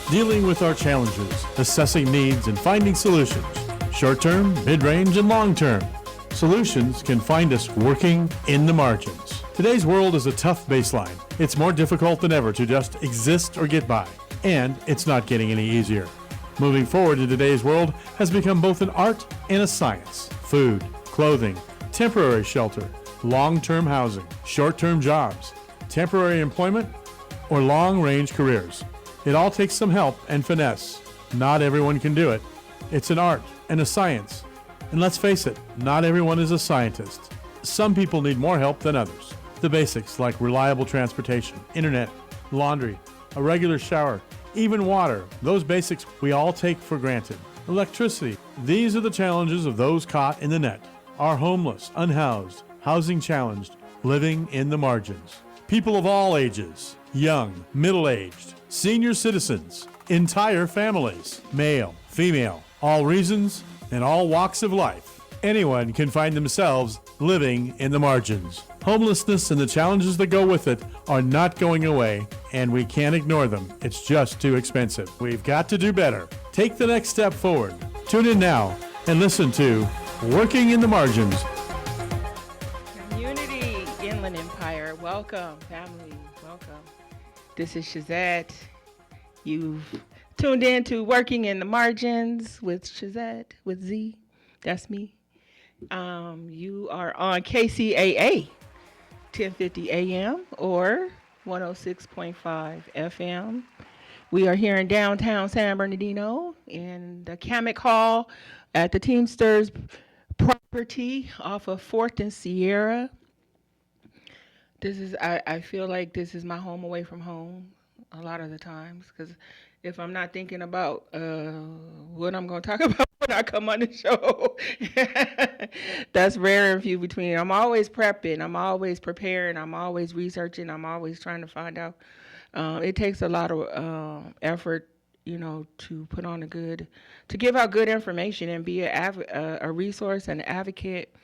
dealing with our challenges, assessing needs, and finding solutions. Short-term, mid-range, and long-term. Solutions can find us working in the margins. Today's world is a tough baseline. It's more difficult than ever to just exist or get by. And it's not getting any easier. Moving forward in today's world has become both an art and a science. Food, clothing, temporary shelter, long-term housing, short-term jobs, temporary employment, or long-range careers. It all takes some help and finesse. Not everyone can do it. It's an art and a science. And let's face it, not everyone is a scientist. Some people need more help than others. The basics like reliable transportation, internet, laundry, a regular shower, even water, those basics we all take for granted. Electricity, these are the challenges of those caught in the net. Are homeless, unhoused, housing challenged, living in the margins. People of all ages, young, middle-aged, senior citizens, entire families, male, female, all reasons and all walks of life. Anyone can find themselves living in the margins. Homelessness and the challenges that go with it are not going away, and we can't ignore them. It's just too expensive. We've got to do better. Take the next step forward. Tune in now and listen to Working in the Margins. Community, Inland Empire, welcome, family, welcome. This is Shazette. You've tuned in to Working in the Margins with Shazette, with Z. That's me. You are on KCAA, 1050 AM or 106.5 FM. We are here in downtown San Bernardino in the Kamek Hall at the Teamsters property off of 4th and Sierra. I feel like this is my home away from home a lot of the times, because if I'm not thinking about what I'm going to talk about when I come on the show, that's rare and few between. I'm always prepping, I'm always preparing, I'm always researching, I'm always trying to find out. It takes a lot of effort, to put on to give out good information and be a resource and advocate.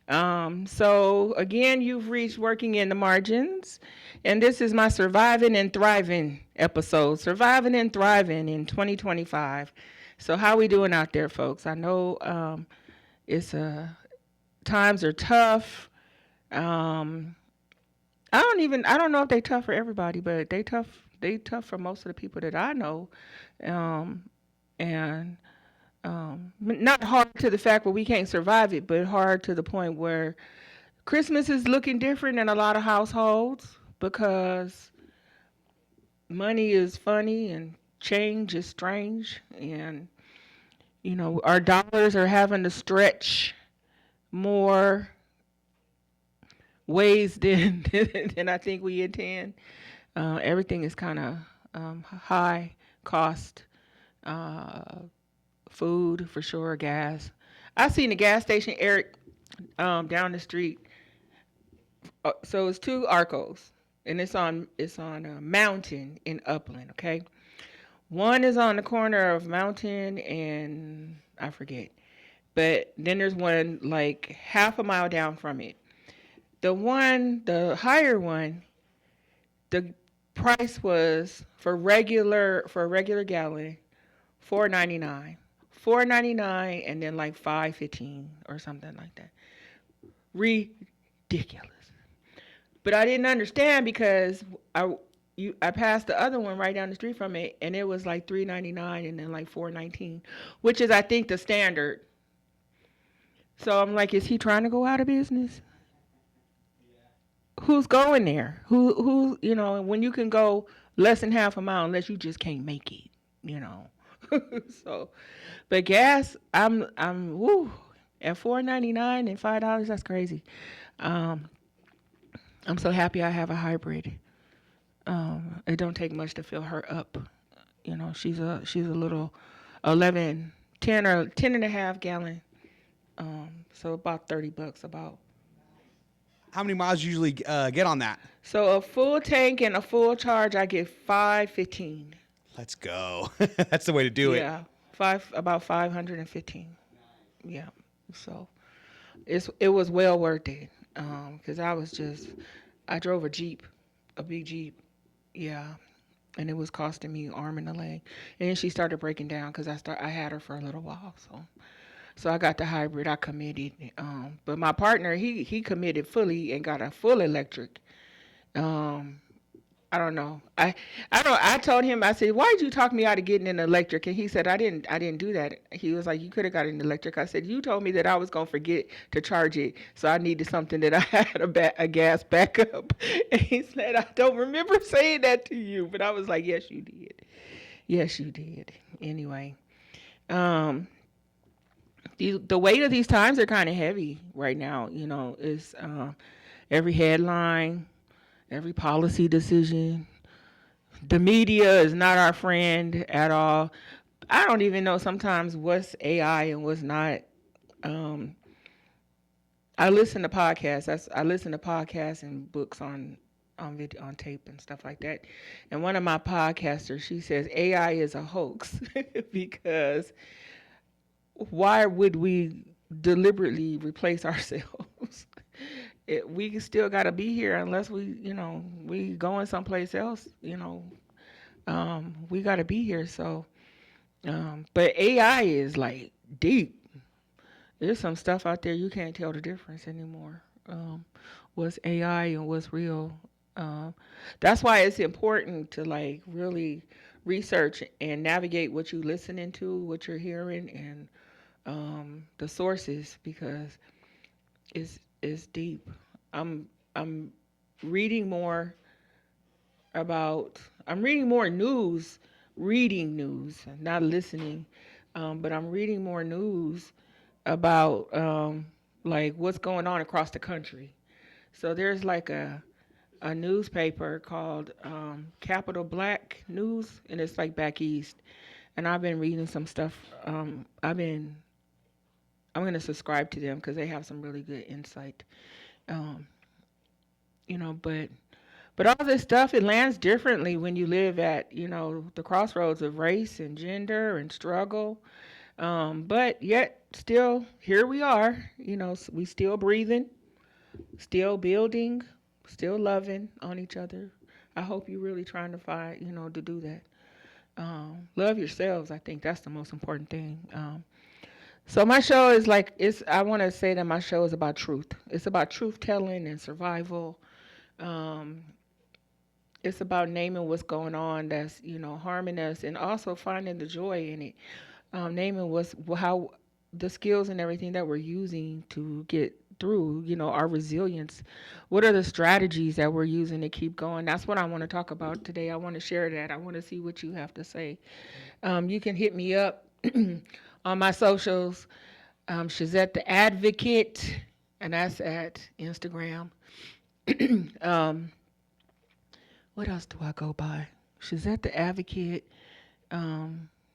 So again, you've reached Working in the Margins, and this is my Surviving and Thriving episode, Surviving and Thriving in 2025. So how we doing out there, folks? I know times are tough. I don't know if they tough for everybody, but they tough for most of the people that I know. And not hard to the fact where we can't survive it, but hard to the point where Christmas is looking different in a lot of households because money is funny and change is strange. And, our dollars are having to stretch more ways than I think we intend. Everything is kind of high cost. Food for sure, gas. I seen the gas station, Eric, down the street. So it's two Arcos, and it's on a Mountain in Upland. Okay, one is on the corner of Mountain and I forget, but then there's one like half a mile down from it. The higher one, the price was for a regular gallon, $4.99. $4.99 and then like $5.15 or something like that. Ridiculous. But I didn't understand because I passed the other one right down the street from it, and it was like $3.99 and then like $4.19, which is I think the standard. So I'm like, is he trying to go out of business? Who's going there? Who when you can go less than half a mile unless you just can't make it, So, but gas, I'm at $4.99 and $5. That's crazy. I'm so happy I have a hybrid. It don't take much to fill her up. She's a little 10 and a half gallon. So about $30 about. How many miles you usually get on that? So a full tank and a full charge, I get $5.15. Let's go. That's the way to do it. Yeah, about 515. Yeah, so it was well worth it because I drove a Jeep, a big Jeep. Yeah, and it was costing me arm and a leg. And then she started breaking down because I had her for a little while. So I got the hybrid. I committed. But my partner, he committed fully and got a full electric. Um, I don't know. I don't. I told him. I said, "Why did you talk me out of getting an electric?" And he said, "I didn't. I didn't do that." He was like, "You could have got an electric." I said, "You told me that I was gonna forget to charge it, so I needed something that I had a gas backup." And he said, "I don't remember saying that to you," but I was like, "Yes, you did. Yes, you did." Anyway, um, the weight of these times are kind of heavy right now. You know, is every headline, every policy decision. The media is not our friend at all. I don't even know sometimes what's AI and what's not. Um, I listen to podcasts. I listen to podcasts and books on video, on tape and stuff like that. And one of my podcasters, she says AI is a hoax because why would we deliberately replace ourselves? We still got to be here unless we going someplace else. We got to be here. So, but AI is like deep. There's some stuff out there you can't tell the difference anymore. What's AI and what's real? That's why it's important to like really research and navigate what you're listening to, what you're hearing, and the sources because it's deep. I'm reading more I'm reading more news, reading news, not listening, but I'm reading more news about like what's going on across the country. So there's like a newspaper called Capital Black News, and it's like back east. And I've been reading some stuff. I'm gonna subscribe to them because they have some really good insight. Um, but all this stuff, it lands differently when you live at, the crossroads of race and gender and struggle. But yet, still, here we are. We still breathing, still building, still loving on each other. I hope you're really trying to find, to do that. Love yourselves. I think that's the most important thing. So my show is I want to say that my show is about truth. It's about truth telling and survival. Um, it's about naming what's going on that's harming us, and also finding the joy in it. Naming how the skills and everything that we're using to get through. Our resilience. What are the strategies that we're using to keep going? That's what I want to talk about today. I want to share that. I want to see what you have to say. You can hit me up on my socials. Shazette the Advocate, and that's at Instagram. um, what else do I go by? Shazette the Advocate.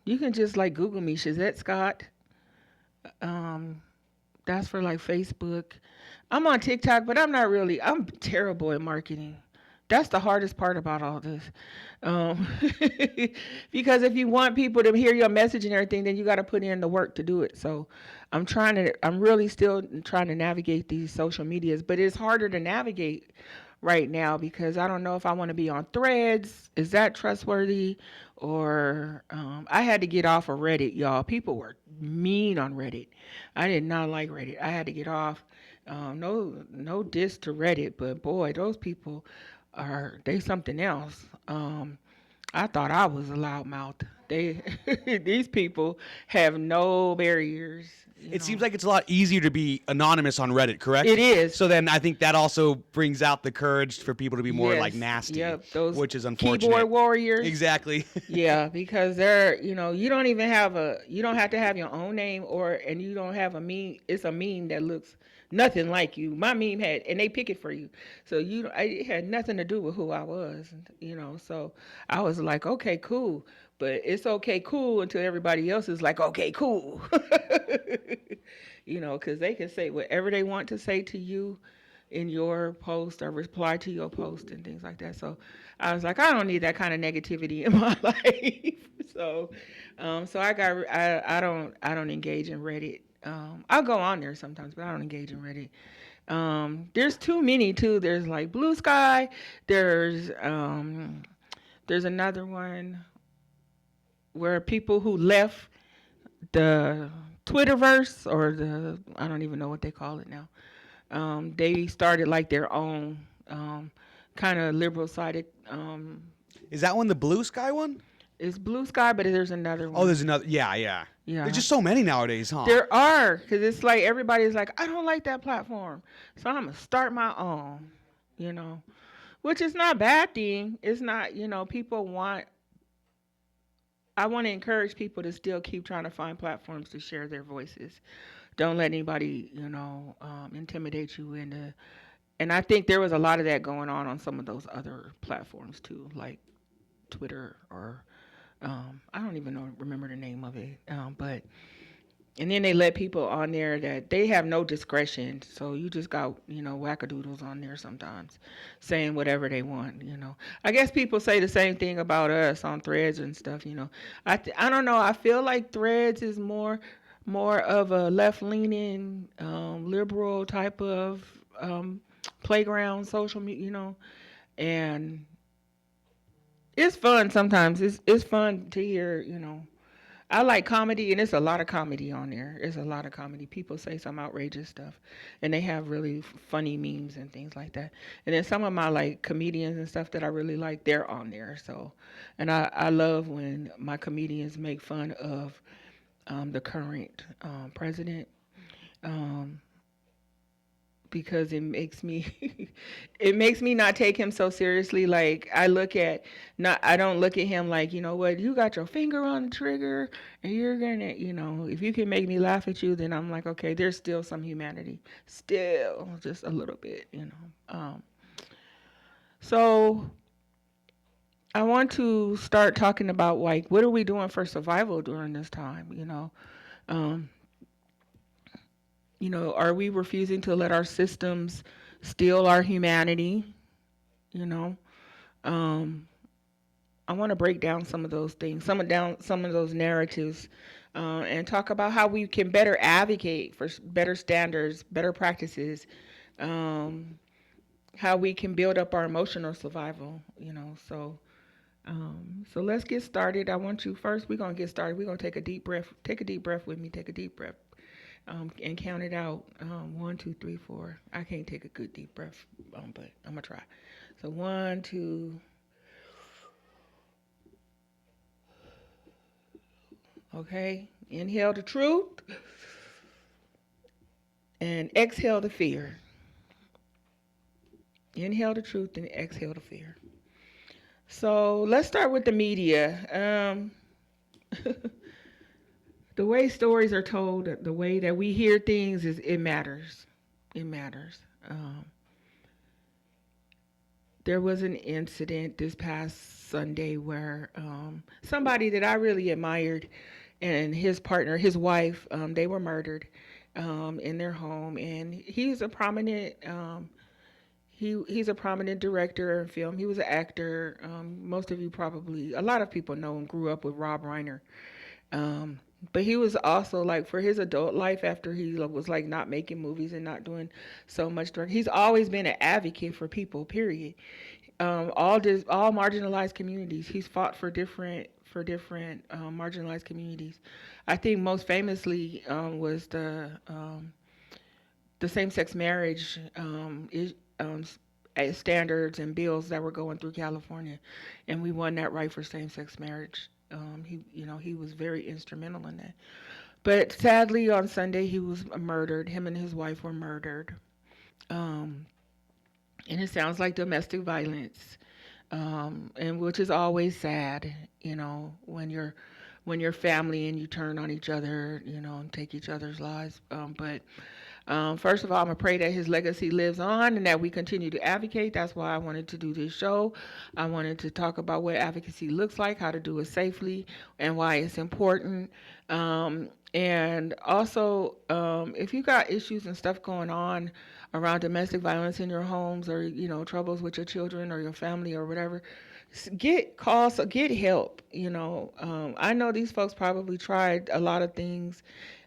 You can just like Google me, Shazette Scott. Um, that's for like Facebook. I'm on TikTok, but I'm terrible at marketing. That's the hardest part about all this. Um, because if you want people to hear your message and everything, then you got to put in the work to do it. So I'm really still trying to navigate these social medias, but it's harder to navigate right now because I don't know if I want to be on Threads. Is that trustworthy? Or I had to get off of Reddit, y'all. People were mean on Reddit. I did not like Reddit. I had to get off. No diss to Reddit, but boy, those people they something else. I thought I was a loudmouth. They these people have no barriers. It seems like it's a lot easier to be anonymous on Reddit, correct? It is. So then I think that also brings out the courage for people to be more Yes. like nasty, Yep, those which is unfortunate. keyboard warriors. Exactly. Yeah, because you don't even you don't have to have your own name and you don't have a meme. It's a meme that looks nothing like you. My meme and they pick it for you. So it had nothing to do with who I was, so I was like, okay, cool. But it's okay, cool until everybody else is like, okay, cool. Because they can say whatever they want to say to you in your post or reply to your post and things like that. So I was like, I don't need that kind of negativity in my life. So I don't engage in Reddit. I'll go on there sometimes, but I don't engage in Reddit. There's too many too. There's like Blue Sky. There's There's another one where people who left the Twitterverse or I don't even know what they call it now. They started like their own kind of liberal sided. Is that one the Blue Sky one? It's Blue Sky, but there's another one. Oh, there's another. Yeah. Yeah. There's just so many nowadays, huh? There are, because it's like everybody's like, I don't like that platform, so I'm gonna start my own, you know, which is not a bad thing. It's not, people want. I want to encourage people to still keep trying to find platforms to share their voices. Don't let anybody, intimidate you into. And I think there was a lot of that going on some of those other platforms too, like Twitter or I don't even remember the name of it, but. And then they let people on there that they have no discretion. So you just got, wackadoodles on there sometimes saying whatever they want, I guess people say the same thing about us on Threads and stuff, I don't know. I feel like Threads is more of a left-leaning, liberal type of playground, social media, and it's fun sometimes. It's fun to hear, I like comedy, and it's a lot of comedy on there. It's a lot of comedy. People say some outrageous stuff, and they have really funny memes and things like that. And then some of my like comedians and stuff that I really like, they're on there. So, and I love when my comedians make fun of the current president. Because it makes me not take him so seriously. Like I don't look at him like, you know what, you got your finger on the trigger and you're gonna, if you can make me laugh at you, then I'm like, okay, there's still some humanity, still just a little bit, so I want to start talking about like, what are we doing for survival during this time, are we refusing to let our systems steal our humanity? I want to break down some of those things, some of those narratives, and talk about how we can better advocate for better standards, better practices, how we can build up our emotional survival. So let's get started. I want you first. We're gonna get started. We're gonna take a deep breath. Take a deep breath with me. Take a deep breath. And count it out. 1, 2, 3, 4. I can't take a good deep breath, but I'm gonna try. So 1, 2. Okay. Inhale the truth, and exhale the fear. Inhale the truth and exhale the fear. So let's start with the media. The way stories are told, the way that we hear things, it matters. It matters. There was an incident this past Sunday where somebody that I really admired and his partner, his wife, they were murdered in their home. And he's a prominent, he's a prominent director of film. He was an actor. Most of you probably, a lot of people know and grew up with Rob Reiner. But he was also like, for his adult life, after he was like not making movies and not doing so much direct, he's always been an advocate for people, period. All marginalized communities. He's fought for different marginalized communities. I think most famously was the same-sex marriage standards and bills that were going through California, and we won that right for same-sex marriage. He was very instrumental in that. But sadly, on Sunday, he was murdered. Him and his wife were murdered. And it sounds like domestic violence, and which is always sad, when you're family and you turn on each other, and take each other's lives. But first of all, I'm going to pray that his legacy lives on and that we continue to advocate. That's why I wanted to do this show. I wanted to talk about what advocacy looks like, how to do it safely, and why it's important. And also, if you got issues and stuff going on around domestic violence in your homes, or, troubles with your children or your family or whatever, get help. I know these folks probably tried a lot of things,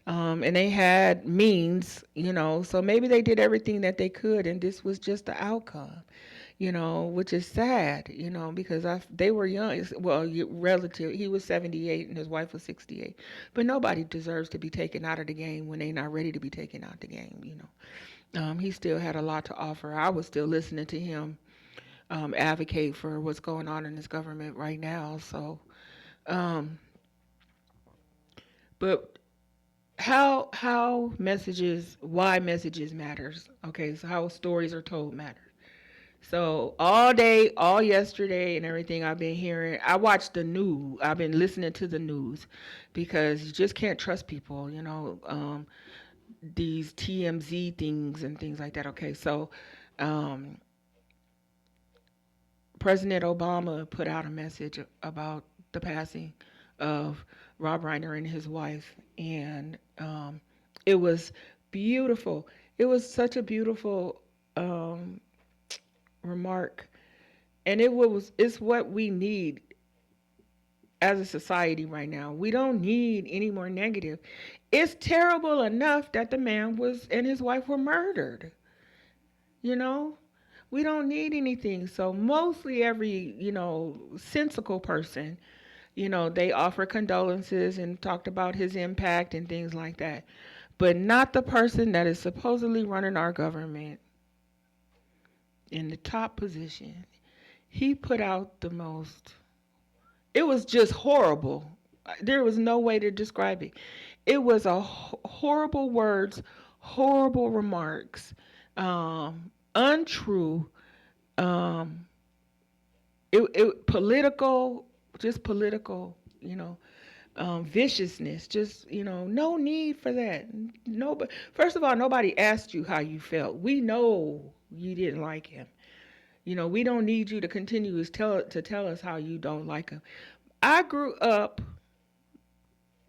and they had means, so maybe they did everything that they could, and this was just the outcome. which is sad, because they were young. Well, relative, he was 78 and his wife was 68. But nobody deserves to be taken out of the game when they're not ready to be taken out the game. He still had a lot to offer. I was still listening to him advocate for what's going on in this government right now. So, um, but why messages matters. Okay, so how stories are told matters. So all day, all yesterday, and everything I've been hearing, I watched the news. I've been listening to the news because you just can't trust people, these TMZ things and things like that. Okay, so um, President Obama put out a message about the passing of Rob Reiner and his wife, and it was beautiful. It was such a beautiful um, remark, and it's what we need as a society right now. We don't need any more negative. It's terrible enough that the man was and his wife were murdered. You know, we don't need anything. So mostly every sensical person, they offer condolences and talked about his impact and things like that, but not the person that is supposedly running our government in the top position. He put out the most, it was just horrible. There was no way to describe it. It was horrible words, horrible remarks, untrue, um, it political, just political, viciousness. Just no need for that. No, but first of all, nobody asked you how you felt. We know you didn't like him. We don't need you to continue to tell us how you don't like him. I grew up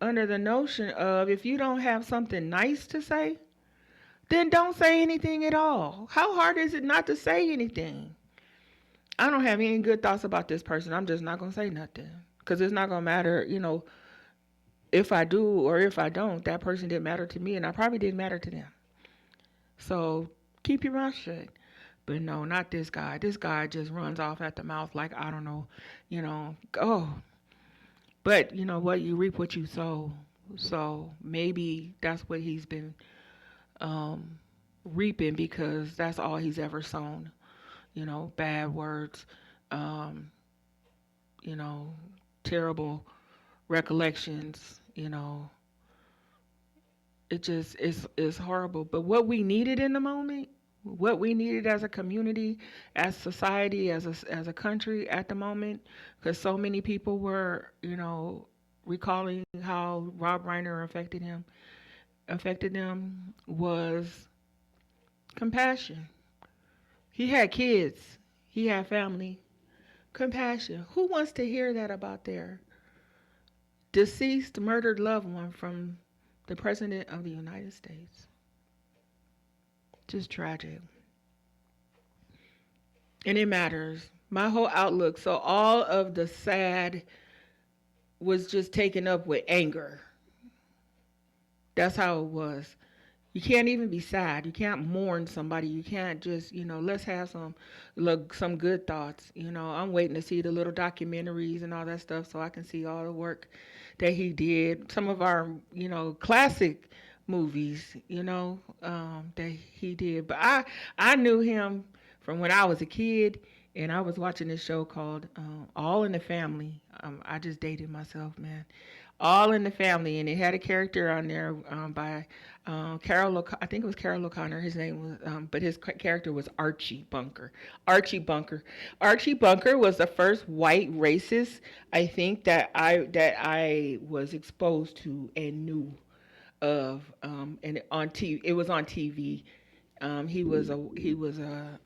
under the notion of if you don't have something nice to say, then don't say anything at all. How hard is it not to say anything? I don't have any good thoughts about this person. I'm just not going to say nothing because it's not going to matter, if I do or if I don't. That person didn't matter to me and I probably didn't matter to them. So keep your mouth shut. But no, not this guy. This guy just runs off at the mouth like, I don't know, oh. But you know what? You reap what you sow. So maybe that's what he's been reaping because that's all he's ever sown. Bad words, um, you know, terrible recollections, it just is horrible. But what we needed in the moment, what we needed as a community, as society, as a country at the moment, because so many people were, recalling how Rob Reiner affected them was compassion. He had kids, he had family. Compassion. Who wants to hear that about their deceased, murdered loved one from the President of the United States? Just tragic. And it matters. My whole outlook, so all of the sad was just taken up with anger. That's how it was. You can't even be sad. You can't mourn somebody. You can't just, let's have some good thoughts. I'm waiting to see the little documentaries and all that stuff so I can see all the work that he did. Some of our, classic movies, that he did. But I knew him from when I was a kid, and I was watching this show called All in the Family. I just dated myself, man. All in the Family, and it had a character on there by I think it was Carol O'Connor. His name was, but his character was Archie Bunker. Archie Bunker. Archie Bunker was the first white racist I think that I was exposed to and knew of, and on TV. It was on TV. He was a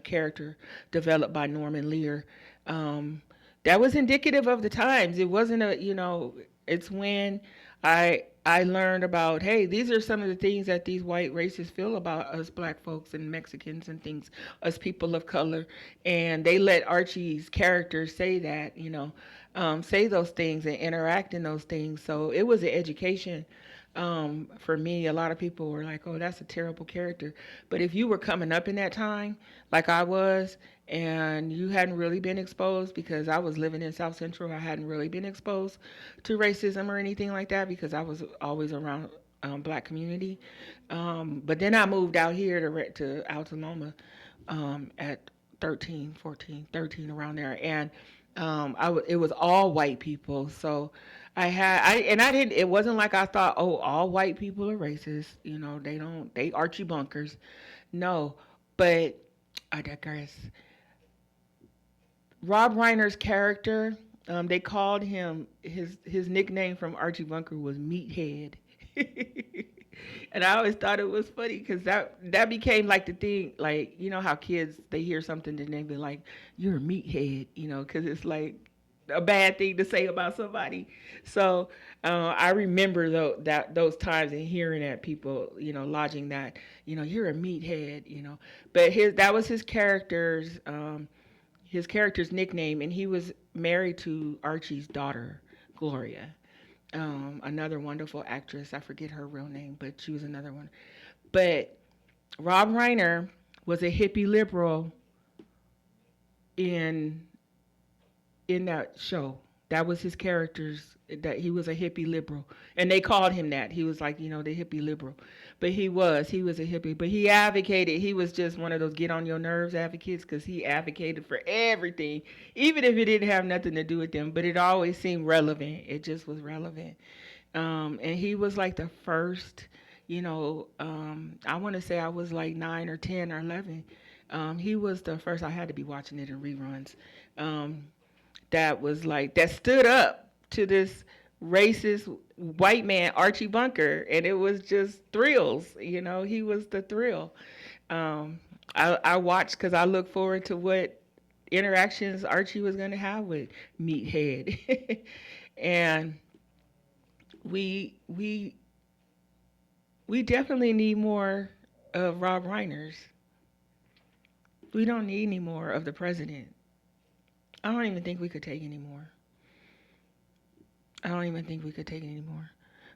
character developed by Norman Lear. That was indicative of the times. It wasn't it's when I learned about, hey, these are some of the things that these white racists feel about us black folks and Mexicans and things, us people of color. And they let Archie's character say that, say those things and interact in those things. So it was an education For me, a lot of people were like, "Oh, that's a terrible character." But if you were coming up in that time, like I was, and you hadn't really been exposed, because I was living in South Central, I hadn't really been exposed to racism or anything like that because I was always around black community. But then I moved out here to Altaloma at 13, 14, 13, around there, and it was all white people. So I didn't. It wasn't like I thought, oh, all white people are racist. They Archie Bunkers. No, but I digress. Rob Reiner's character, they called him, his nickname from Archie Bunker was Meathead. And I always thought it was funny because that became like the thing, like, how kids, they hear something and they be like, "You're a meathead," because it's like a bad thing to say about somebody. So I remember those times and hearing that people, lodging that, "You're a meathead," But that was his character's nickname, and he was married to Archie's daughter, Gloria. Another wonderful actress. I forget her real name, but she was another one. But Rob Reiner was a hippie liberal in that show. That was his character's, that he was a hippie liberal. And they called him that. He was like, the hippie liberal. But he was a hippie. But he advocated, he was just one of those get on your nerves advocates, because he advocated for everything, even if it didn't have nothing to do with them. But it always seemed relevant. It just was relevant. And he was like the first, I want to say I was like 9 or 10 or 11. He was the first, I had to be watching it in reruns. That stood up to this racist white man, Archie Bunker, and it was just thrills. He was the thrill. I watched because I look forward to what interactions Archie was going to have with Meathead. And we definitely need more of Rob Reiner's. We don't need any more of the president. I don't even think we could take any more.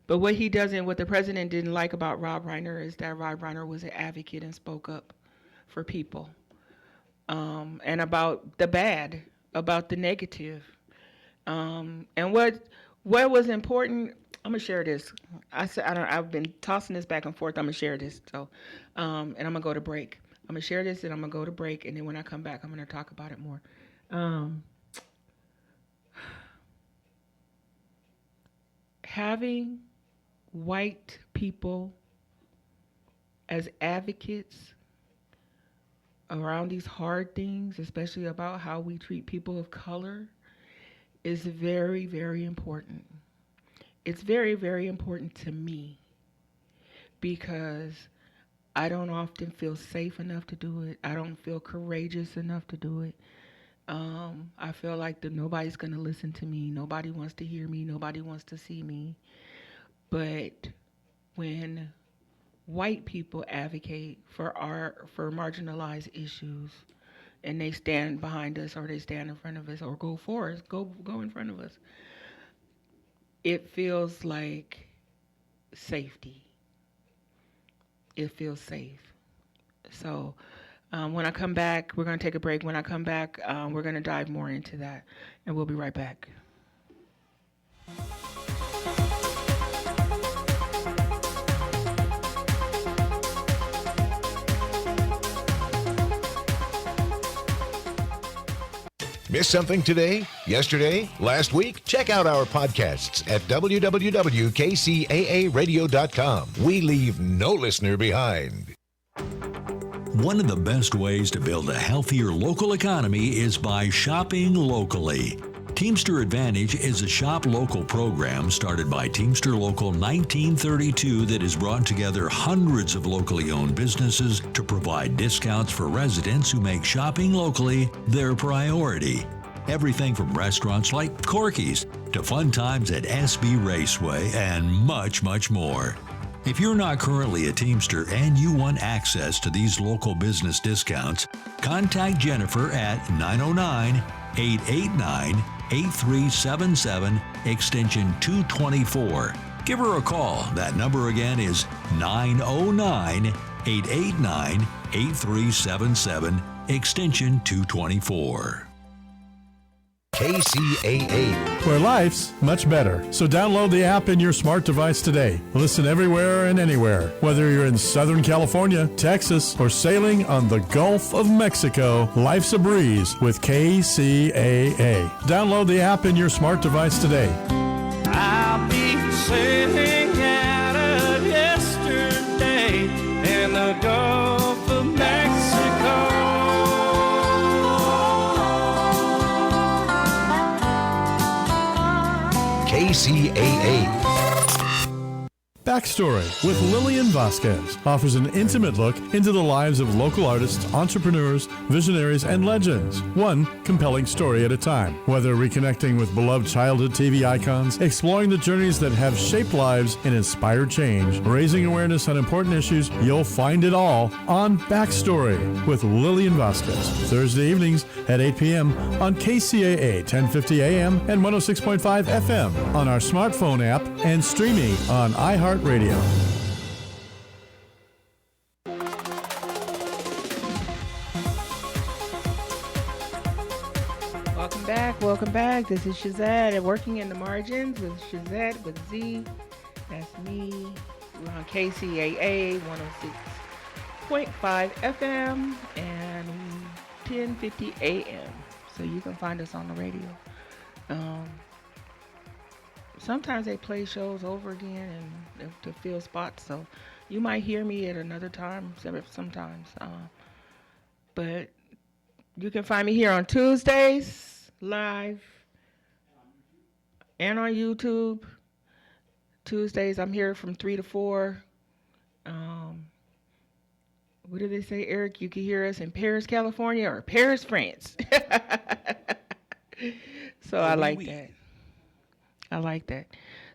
But what the president didn't like about Rob Reiner is that Rob Reiner was an advocate and spoke up for people. And about the bad, about the negative. And what was important, I'm gonna share this. I've been tossing this back and forth. I'm gonna share this. So, and I'm gonna go to break. I'm gonna share this and I'm gonna go to break. And then when I come back, I'm gonna talk about it more. Having white people as advocates around these hard things, especially about how we treat people of color, is very, very important. It's very, very important to me because I don't often feel safe enough to do it. I don't feel courageous enough to do it. I feel like nobody's going to listen to me. Nobody wants to hear me. Nobody wants to see me. But when white people advocate for marginalized issues, and they stand behind us, or they stand in front of us, or go for us, go in front of us, it feels like safety. It feels safe. So when I come back, we're going to take a break. When I come back, we're going to dive more into that, and we'll be right back. Miss something today, yesterday, last week? Check out our podcasts at www.kcaaradio.com. We leave no listener behind. One of the best ways to build a healthier local economy is by shopping locally. Teamster Advantage is a shop local program started by Teamster Local 1932 that has brought together hundreds of locally owned businesses to provide discounts for residents who make shopping locally their priority. Everything from restaurants like Corky's to fun times at SB Raceway and much, much more. If you're not currently a Teamster and you want access to these local business discounts, contact Jennifer at 909-889-8377, extension 224. Give her a call. That number again is 909-889-8377, extension 224. KCAA. Where life's much better. So download the app in your smart device today. Listen everywhere and anywhere. Whether you're in Southern California, Texas, or sailing on the Gulf of Mexico, life's a breeze with KCAA. Download the app in your smart device today. I'll be sailing out of yesterday in the Gulf of Mexico. KCAA. Backstory with Lillian Vasquez offers an intimate look into the lives of local artists, entrepreneurs, visionaries, and legends, one compelling story at a time. Whether reconnecting with beloved childhood TV icons, exploring the journeys that have shaped lives and inspired change, raising awareness on important issues, you'll find it all on Backstory with Lillian Vasquez. Thursday evenings at 8 p.m. on KCAA 1050 AM and 106.5 FM on our smartphone app and streaming on iHeartRadio. Welcome back. This is Shazette at Working in the Margins with Shazette with Z. That's me. We're on KCAA 106.5 FM and 1050 AM. So you can find us on the radio. Sometimes they play shows over again and to fill spots, so you might hear me at another time sometimes. But you can find me here on Tuesdays live and on YouTube. Tuesdays I'm here from 3 to 4. What do they say, Eric? You can hear us in Paris, California or Paris, France. So I like that. I like that.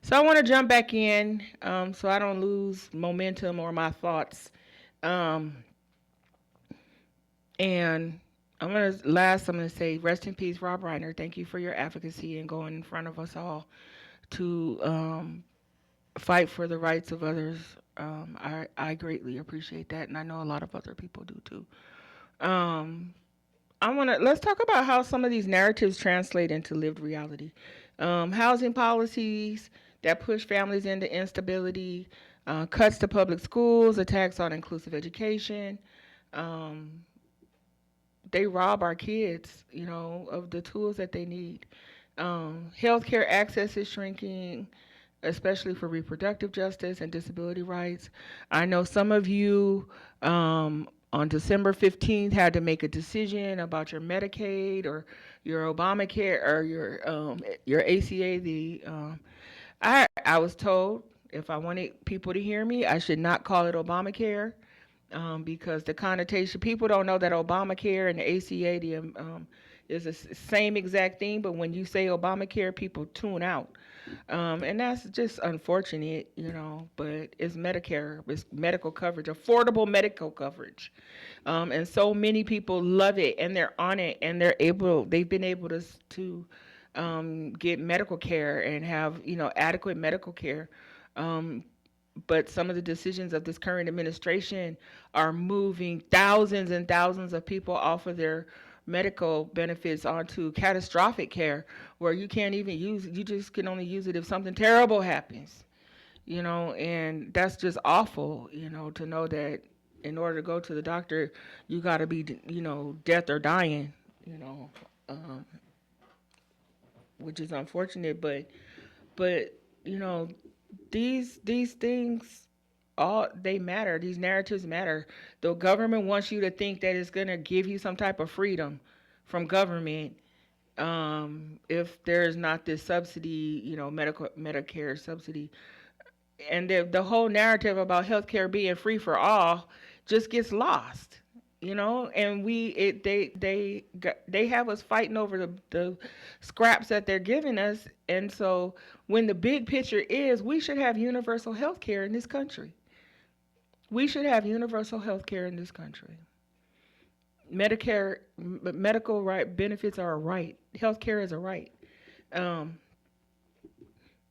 So I want to jump back in so I don't lose momentum or my thoughts. And I'm going to say rest in peace, Rob Reiner. Thank you for your advocacy and going in front of us all to fight for the rights of others. I greatly appreciate that, and I know a lot of other people do too. Let's talk about how some of these narratives translate into lived reality. Housing policies that push families into instability, cuts to public schools, attacks on inclusive education. They rob our kids, of the tools that they need. Healthcare access is shrinking, especially for reproductive justice and disability rights. I know some of you on December 15th had to make a decision about your Medicaid or your Obamacare or your ACA. I was told if I wanted people to hear me, I should not call it Obamacare because the connotation, people don't know that Obamacare and the ACA is the same exact thing, but when you say Obamacare, people tune out. And that's just unfortunate, but it's Medicare, it's medical coverage, affordable medical coverage. And so many people love it and they're on it and they've been able to get medical care and have, adequate medical care. But some of the decisions of this current administration are moving thousands and thousands of people off of their medical benefits onto catastrophic care where you can't even you just can only use it if something terrible happens, and that's just awful, to know that in order to go to the doctor, you got to be, death or dying, which is unfortunate, but these things, they matter. These narratives matter. The government wants you to think that it's going to give you some type of freedom from government if there's not this subsidy, Medicare subsidy. And the whole narrative about healthcare being free for all just gets lost, and they have us fighting over the scraps that they're giving us. And so when the big picture is we should have universal health care in this country. We should have universal health care in this country. Medicare, medical right benefits are a right. Health care is a right.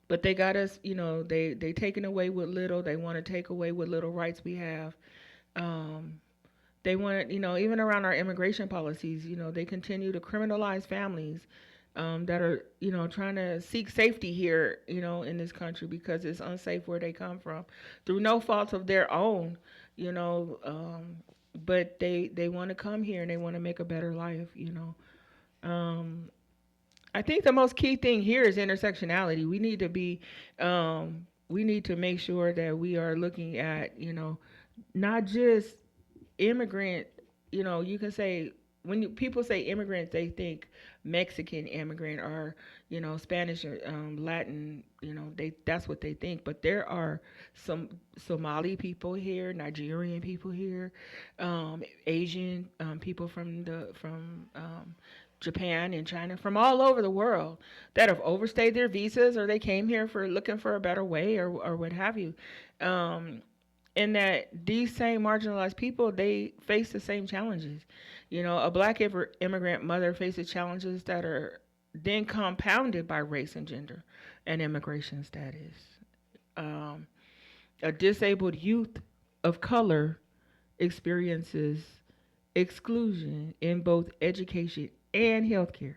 But But they got us, they taking away with little. They want to take away what little rights we have. Um, they want to, even around our immigration policies, they continue to criminalize families that are, trying to seek safety here, in this country because it's unsafe where they come from through no fault of their own, you know. But they want to come here and they want to make a better life. Um, I think the most key thing here is intersectionality. We need to make sure that we are looking at, not just immigrant, you can say when people say immigrant, they think Mexican immigrant or, Spanish or Latin, that's what they think. But there are some Somali people here, Nigerian people here, Asian people from Japan and China, from all over the world that have overstayed their visas or they came here for looking for a better way or what have you. And that these same marginalized people, they face the same challenges. A black immigrant mother faces challenges that are then compounded by race and gender and immigration status. A disabled youth of color experiences exclusion in both education and healthcare.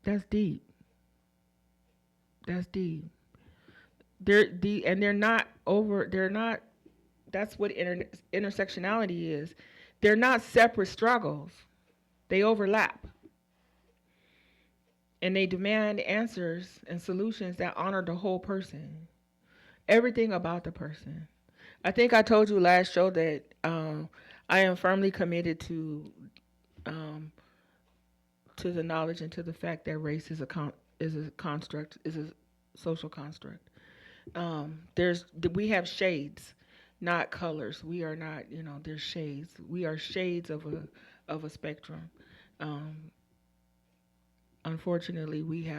That's deep. That's deep. They're not over. They're not. That's what intersectionality is. They're not separate struggles. They overlap, and they demand answers and solutions that honor the whole person, everything about the person. I think I told you last show that I am firmly committed to the knowledge and to the fact that race is a construct, is a social construct. We have shades, not colors. We are not, there's shades. We are shades of a spectrum. Unfortunately, we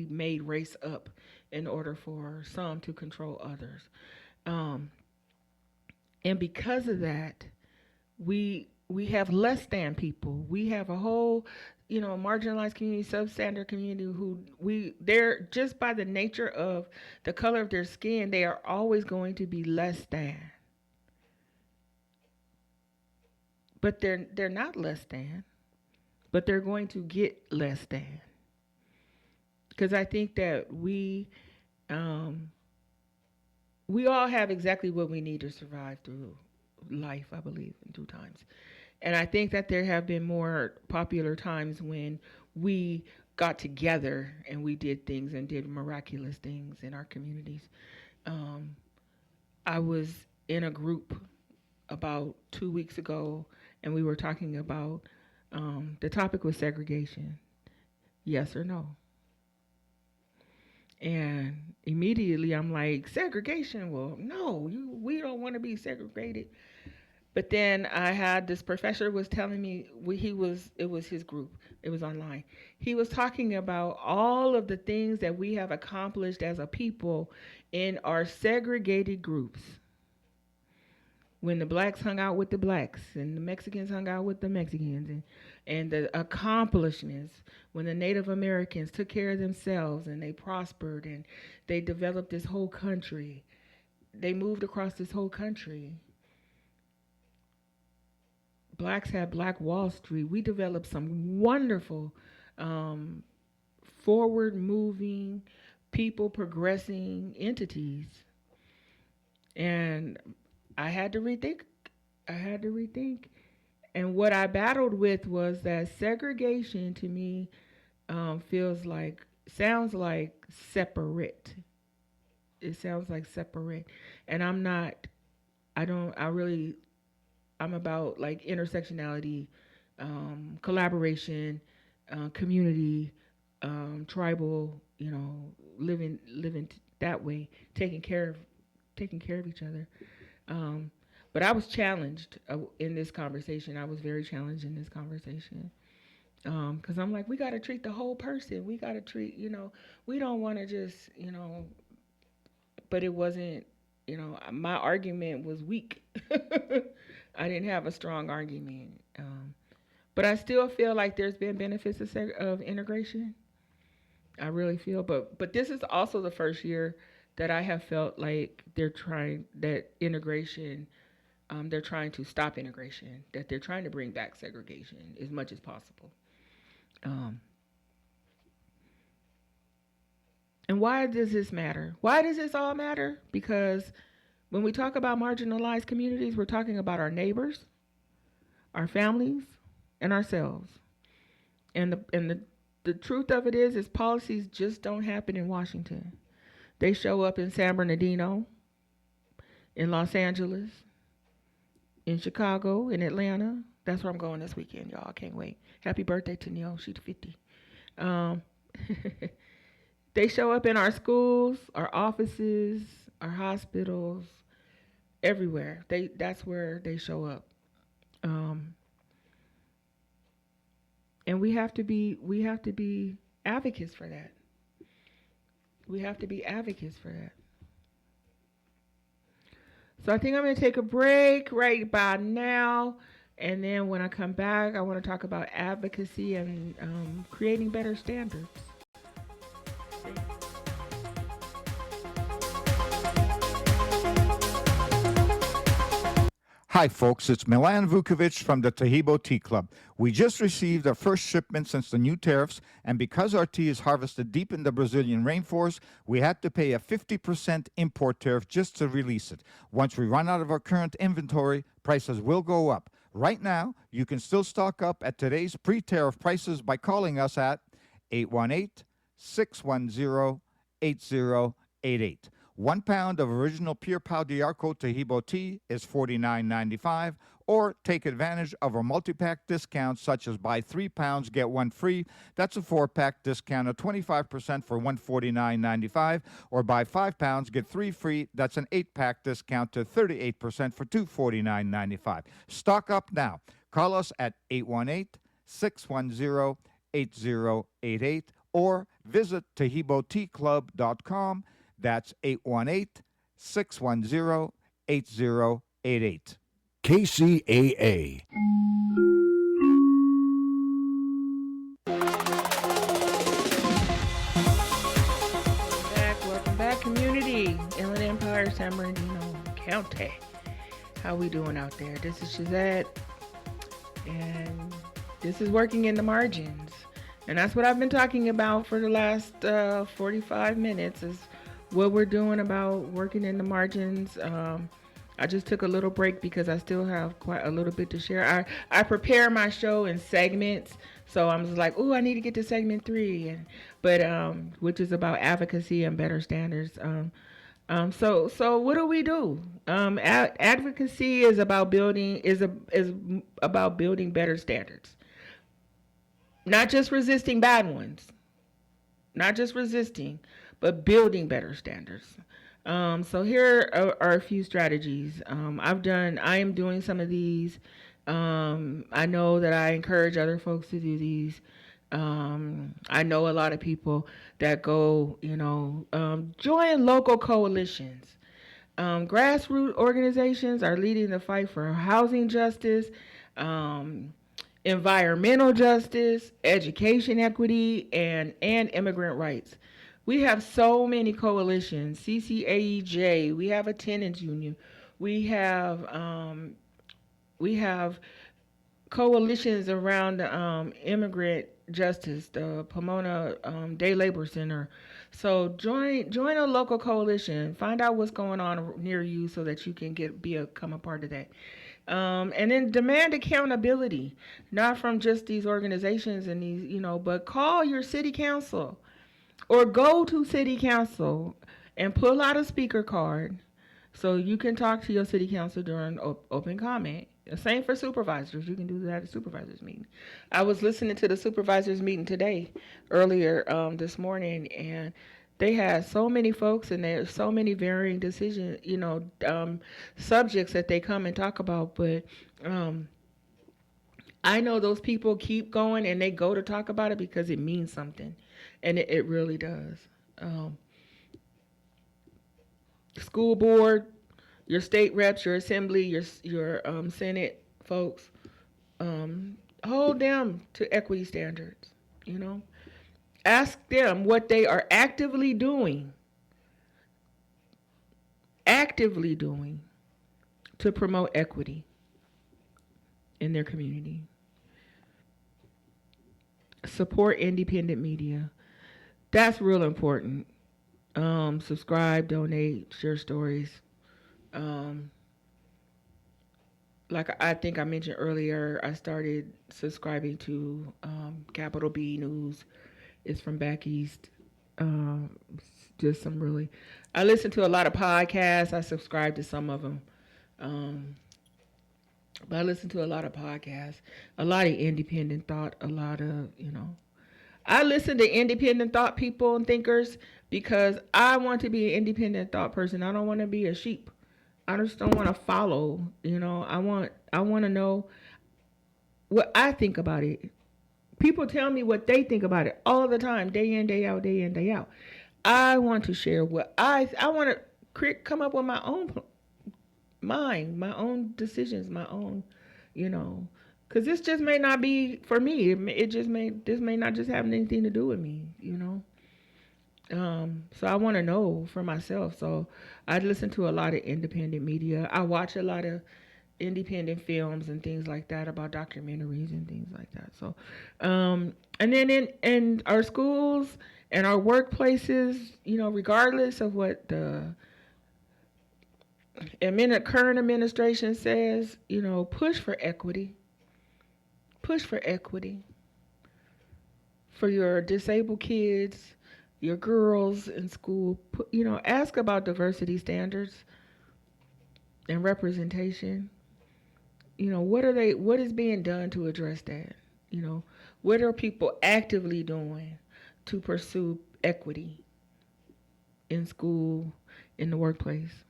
made race up in order for some to control others. And because of that, we have less than people. We have a whole, marginalized community, substandard community they're just by the nature of the color of their skin, they are always going to be less than. But they're not less than, but they're going to get less than. Because I think that we all have exactly what we need to survive through life, I believe, in 2 times. And I think that there have been more popular times when we got together and we did things and did miraculous things in our communities. I was in a group about 2 weeks ago, and we were talking about, the topic was segregation, yes or no. And immediately I'm like, segregation? Well, no, we don't want to be segregated. But then I had this professor was telling me, it was his group, it was online. He was talking about all of the things that we have accomplished as a people in our segregated groups. When the blacks hung out with the blacks and the Mexicans hung out with the Mexicans, and the accomplishments when the Native Americans took care of themselves and they prospered and they developed this whole country. They moved across this whole country. Blacks had Black Wall Street. We developed some wonderful, forward-moving, people progressing entities. And I had to rethink. And what I battled with was that segregation to me sounds like separate. It sounds like separate. And I'm about like intersectionality, collaboration, community, tribal, living that way, taking care of each other. But I was challenged in this conversation. I was very challenged in this conversation. Because I'm like, we got to treat the whole person. We got to treat, we don't want to just, but it wasn't, my argument was weak. I didn't have a strong argument. But I still feel like there's been benefits of integration. I really feel, but this is also the first year that I have felt like they're trying that integration. They're trying to stop integration. That they're trying to bring back segregation as much as possible. And why does this matter? Why does this all matter? Because when we talk about marginalized communities, we're talking about our neighbors, our families, and ourselves. And the truth of it is policies just don't happen in Washington. They show up in San Bernardino, in Los Angeles, in Chicago, in Atlanta. That's where I'm going this weekend, y'all. I can't wait. Happy birthday to Neil. She's 50. They show up in our schools, our offices, our hospitals, everywhere. That's where they show up. And we have to be advocates for that. We have to be advocates for that. So I think I'm going to take a break right by now. And then when I come back, I want to talk about advocacy and creating better standards. Hi, folks. It's Milan Vukovic from the Tahibo Tea Club. We just received our first shipment since the new tariffs, and because our tea is harvested deep in the Brazilian rainforest, we had to pay a 50% import tariff just to release it. Once we run out of our current inventory, prices will go up. Right now, you can still stock up at today's pre-tariff prices by calling us at 818-610-8088. 1 pound of original Pure Pau d'Arco Tahibo tea is $49.95, or take advantage of our multi-pack discounts such as buy 3 pounds, get 1 free. That's a 4-pack discount of 25% for $149.95, or buy 5 pounds, get 3 free. That's an 8-pack discount to 38% for $249.95. Stock up now. Call us at 818-610-8088 or visit TahiboTeaClub.com. That's 818-610-8088. KCAA. Welcome back, community. Inland Empire, San Bernardino County. How we doing out there? This is Shazette, and this is Working in the Margins. And that's what I've been talking about for the last 45 minutes is what we're doing about working in the margins. I just took a little break because I still have quite a little bit to share. I prepare my show in segments, so I'm just like, I need to get to segment 3, but which is about advocacy and better standards. So what do we do? Advocacy is about building about building better standards, not just resisting bad ones, not just resisting, but building better standards. So here are a few strategies. I am doing some of these. I know that I encourage other folks to do these. I know a lot of people that go, join local coalitions. Grassroots organizations are leading the fight for housing justice, environmental justice, education equity, and immigrant rights. We have so many coalitions, CCAEJ, we have a tenants union, we have coalitions around immigrant justice, the Pomona Day Labor Center. So join a local coalition, find out what's going on near you so that you can become a part of that. And then demand accountability, not from just these organizations and these, but call your city council. Or go to city council and pull out a speaker card so you can talk to your city council during open comment. Same for supervisors. You can do that at supervisors meeting. I was listening to the supervisors meeting today, earlier this morning, and they had so many folks and there's so many varying decisions, subjects that they come and talk about. But I know those people keep going and they go to talk about it because it means something. And it really does. School board, your state reps, your assembly, your Senate folks, hold them to equity standards, you know. Ask them what they are actively doing to promote equity in their community. Support independent media. That's real important. Subscribe, donate, share stories. Like I think I mentioned earlier, I started subscribing to Capital B News. It's from back east. Just some really. I listen to a lot of podcasts. I subscribe to some of them. But I listen to a lot of podcasts, a lot of independent thought, a lot of, I listen to independent thought people and thinkers because I want to be an independent thought person. I don't want to be a sheep. I just don't want to follow, I want to know what I think about it. People tell me what they think about it all the time, day in, day out, day in, day out. I want to share what I want to come up with my own mind, my own decisions, my own, because this just may not be for me. This may not just have anything to do with me, So I want to know for myself. So I listen to a lot of independent media. I watch a lot of independent films and things like that, about documentaries and things like that. So, and then in our schools and our workplaces, regardless of what the current administration says, push for equity. Push for equity for your disabled kids, your girls in school. Ask about diversity standards and representation. What is being done to address that? What are people actively doing to pursue equity in school, in the workplace?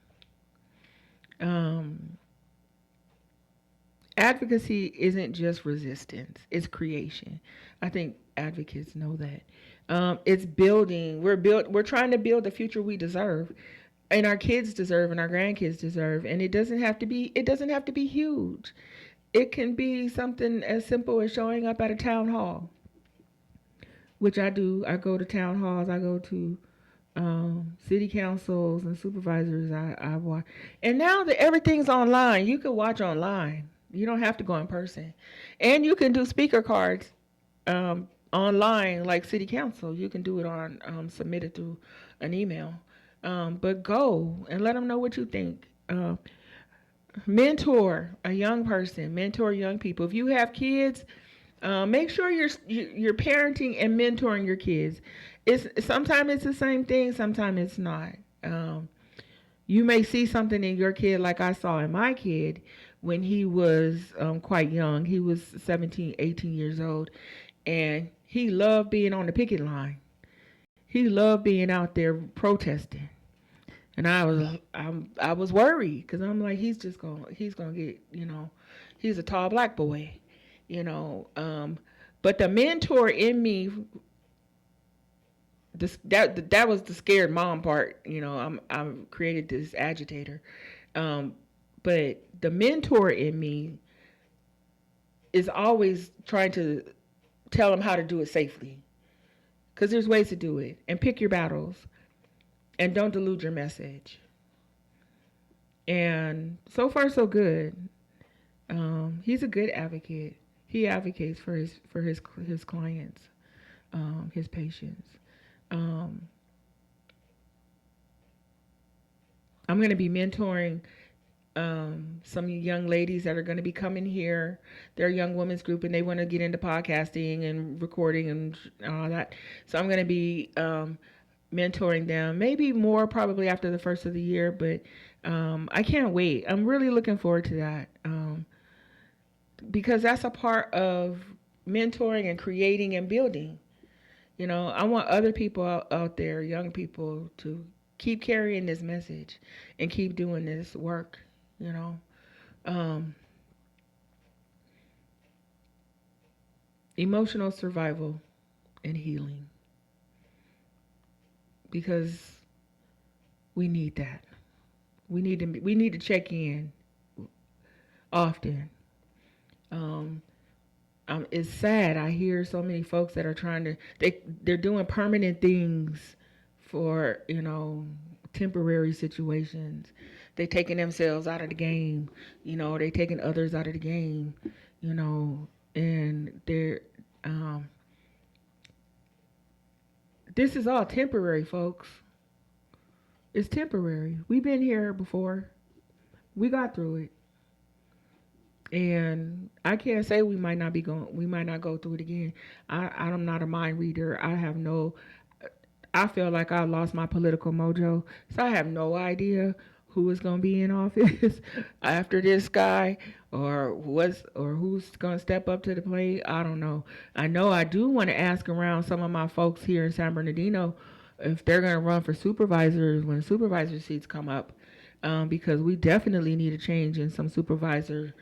Advocacy isn't just resistance, it's creation. I think advocates know that. It's building. We're trying to build the future we deserve, and our kids deserve, and our grandkids deserve. And it doesn't have to be huge. It can be something as simple as showing up at a town hall, which I do. I go to town halls. I go to city councils and supervisors. I watch, and now that everything's online, you can watch online. You don't have to go in person, and you can do speaker cards online, like city council. You can do it on submit it through an email. But go and let them know what you think. Mentor a young person. Mentor young people. If you have kids, make sure you're parenting and mentoring your kids. Sometimes it's the same thing, sometimes it's not. You may see something in your kid like I saw in my kid when he was quite young. He was 17, 18 years old, and he loved being on the picket line. He loved being out there protesting. And I was worried, because I'm like, he's gonna get, he's a tall black boy, but the mentor in me, that was the scared mom part. I'm created this agitator, but the mentor in me is always trying to tell them how to do it safely, because there's ways to do it, and pick your battles, and don't dilute your message. And so far, so good. He's a good advocate. He advocates for his clients, his patients. I'm going to be mentoring some young ladies that are going to be coming here. They're a young women's group, and they want to get into podcasting and recording and all that. So I'm going to be mentoring them, maybe more probably after the first of the year, but I can't wait. I'm really looking forward to that, because that's a part of mentoring and creating and building. I want other people out there, young people, to keep carrying this message and keep doing this work. Emotional survival and healing, because we need that. We need to check in often. it's sad. I hear so many folks that are trying to, they're doing permanent things for, temporary situations. They taking themselves out of the game, they taking others out of the game, and they're, this is all temporary, folks. It's temporary. We've been here before. We got through it. And I can't say we might not go through it again. I'm not a mind reader. I feel like I lost my political mojo. So I have no idea who is going to be in office after this guy or who's going to step up to the plate. I don't know. I know I do want to ask around some of my folks here in San Bernardino if they're going to run for supervisors when supervisor seats come up, because we definitely need a change in some supervisor,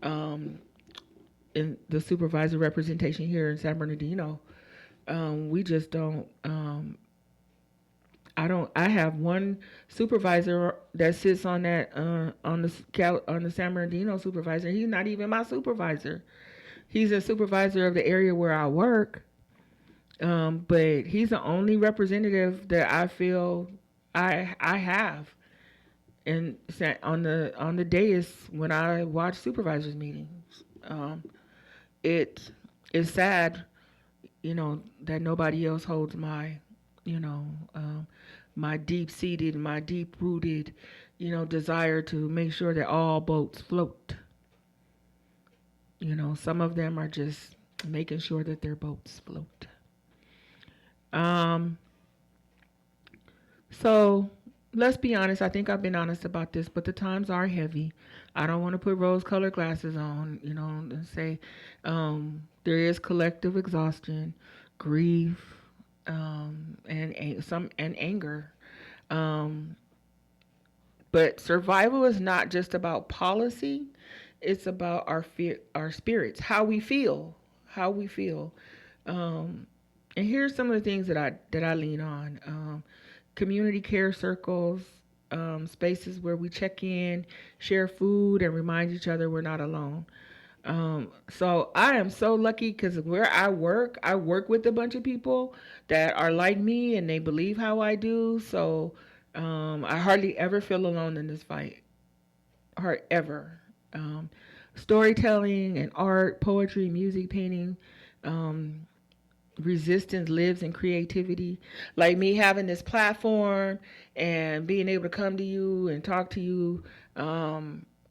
in the supervisor representation here in San Bernardino. We just don't. I have one supervisor that sits on that on the San Bernardino supervisor. He's not even my supervisor. He's a supervisor of the area where I work. But he's the only representative that I feel I have, and on the dais when I watch supervisors meetings. It is sad, that nobody else holds my, my deep-seated, my deep-rooted, desire to make sure that all boats float. Some of them are just making sure that their boats float. So let's be honest. I think I've been honest about this, but the times are heavy. I don't want to put rose-colored glasses on, and say there is collective exhaustion, grief, and anger. But survival is not just about policy; it's about our spirits, how we feel. And here's some of the things that I lean on: community care circles, spaces where we check in, share food, and remind each other we're not alone. So I am so lucky because where I work with a bunch of people that are like me and they believe how I do. So I hardly ever feel alone in this fight, ever. Storytelling and art, poetry, music, painting, resistance lives in creativity. Like me having this platform and being able to come to you and talk to you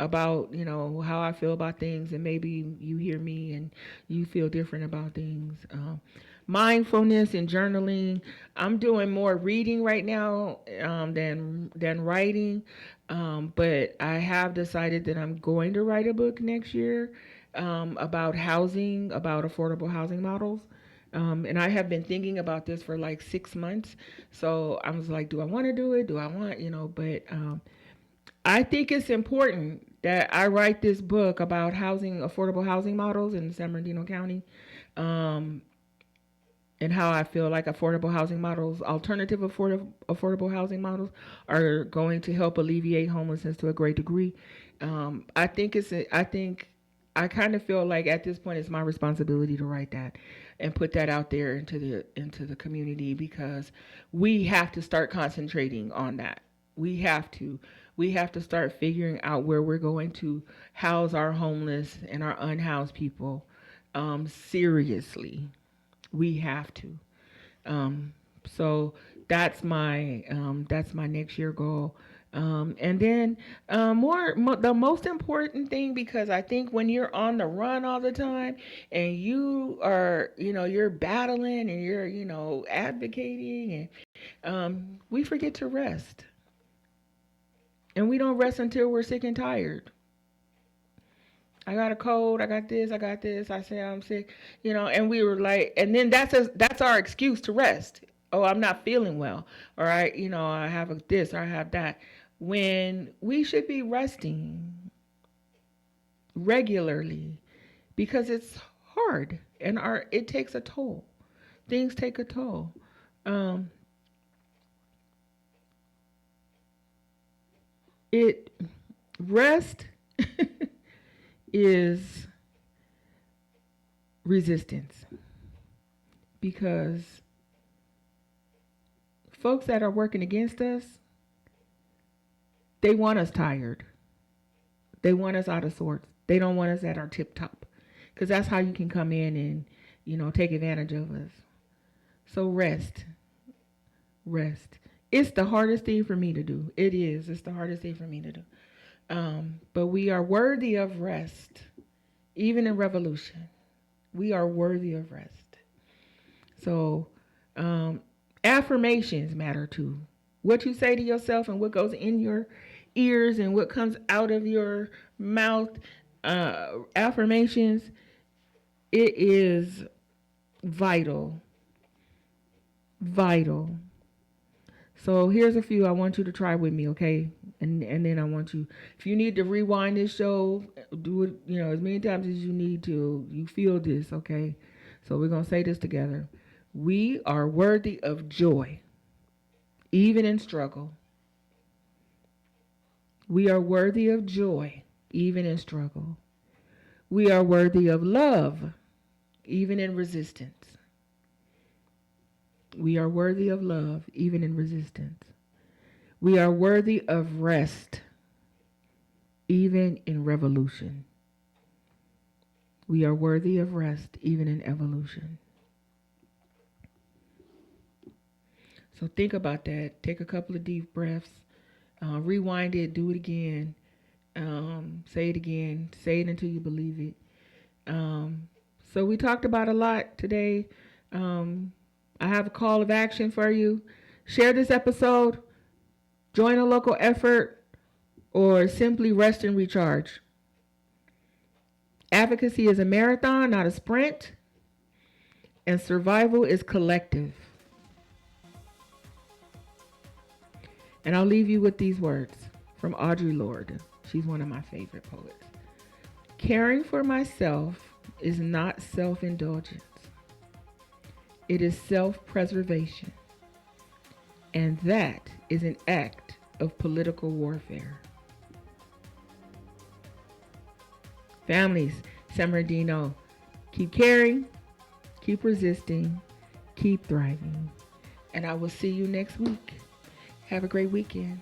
about how I feel about things, and maybe you hear me and you feel different about things. Mindfulness and journaling. I'm doing more reading right now than writing, but I have decided that I'm going to write a book next year about housing, about affordable housing models. And I have been thinking about this for like 6 months. So I was like, do I want to do it? Do I want, but I think it's important that I write this book about affordable housing models in San Bernardino County, and how I feel like alternative affordable housing models are going to help alleviate homelessness to a great degree. I kind of feel like at this point it's my responsibility to write that and put that out there into the community, because we have to start concentrating on that. We have to start figuring out where we're going to house our homeless and our unhoused people. Seriously, we have to. So that's my next year goal. And then the most important thing, because I think when you're on the run all the time and you are, you're battling and you're, advocating, and we forget to rest. And we don't rest until we're sick and tired. I got a cold, I got this, I say I'm sick, and we were like, and then that's our excuse to rest. Oh, I'm not feeling well, or I have this, or I have that. When we should be resting regularly, because it's hard and it takes a toll. Things take a toll. Rest is resistance. Because folks that are working against us, they want us tired. They want us out of sorts. They don't want us at our tip top. Because that's how you can come in and, take advantage of us. So rest. Rest. It's the hardest thing for me to do. It is. It's the hardest thing for me to do. But we are worthy of rest. Even in revolution, we are worthy of rest. So affirmations matter too. What you say to yourself and what goes in your ears and what comes out of your mouth, affirmations, it is vital. Vital. So here's a few I want you to try with me, okay? And then I want you, if you need to rewind this show, do it, as many times as you need to. You feel this, okay? So we're going to say this together. We are worthy of joy, even in struggle. We are worthy of joy, even in struggle. We are worthy of love, even in resistance. We are worthy of love, even in resistance. We are worthy of rest, even in revolution. We are worthy of rest, even in evolution. So think about that. Take a couple of deep breaths. Rewind it. Do it again. Say it again. Say it until you believe it. So we talked about a lot today. I have a call of action for you. Share this episode. Join a local effort. Or simply rest and recharge. Advocacy is a marathon, not a sprint. And survival is collective. And I'll leave you with these words from Audre Lorde. She's one of my favorite poets. Caring for myself is not self-indulgence. It is self-preservation. And that is an act of political warfare. Families, San Bernardino, keep caring, keep resisting, keep thriving. And I will see you next week. Have a great weekend.